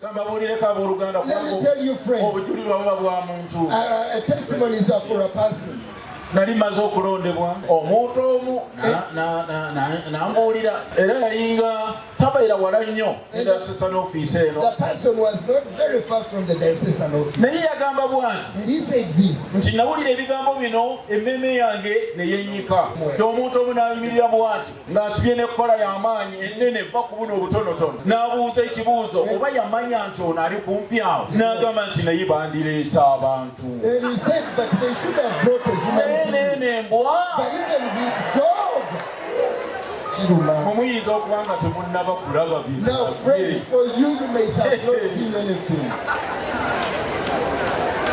Let me tell you, friends, testimonies are for a person. Nali maze okulondebwa omuntu omu n'ambuulira era yalinga tabeera wala nnyo diocesan office eno. The person was not very far from the diocesan office. Naye yagamba bw'ati He said this. nti nawulira ebigambo bino emmeeme yange ne yennyika. Omuntu omu n'ayimirira bw'ati ng'asibye n'ekkola y'amaanyi ennene eva ku buno obutonotono n'abuuza ekibuuzo oba yamanya nti ono ali kumpi awo n'agamba nti naye bandireese abantu. And he said that they should have brought a human being. But even this dog, mumuyinza okuba nga temunnaba kulaba bino. Now friends, for you may have not seen anything.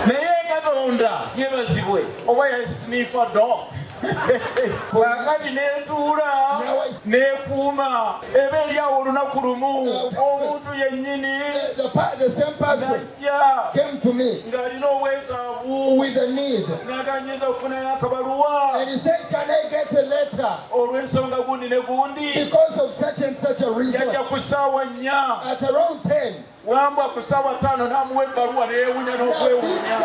Naye Katonda yebazibwe oba yasnifa dog wakati netuula nekuuma eba eryawo olunaku lumu omuntu yennyini The same person came to me ng'alina obwetaavu with a need. n'aganyiza okufunayo akabaluwa And he said, can I get a letter? olw'ensonga gundi ne gundi Because of such and such a reason. yajja ku ssaawa 4 At around 10. wambwa ku ssaawa 5 n'amuwa ebbaluwa neewunya n'okwewunya.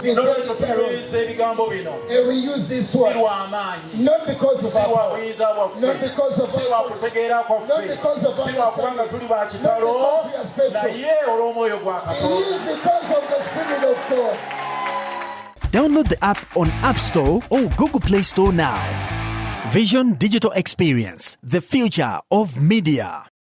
N'olwekyo tutereeza ebigambo bino And we use this si word lwa maanyi, not because of si our lwa power, buyinza bwaffe, not because of si lwa our kutegeera kwaffe, si lwa kubanga tuli ba kitalo, naye olw'omwoyo gwa It Katonda. is because of the Spirit of God. Download the app on App Store or Google Play Store now. Vision Digital Experience, the future of media.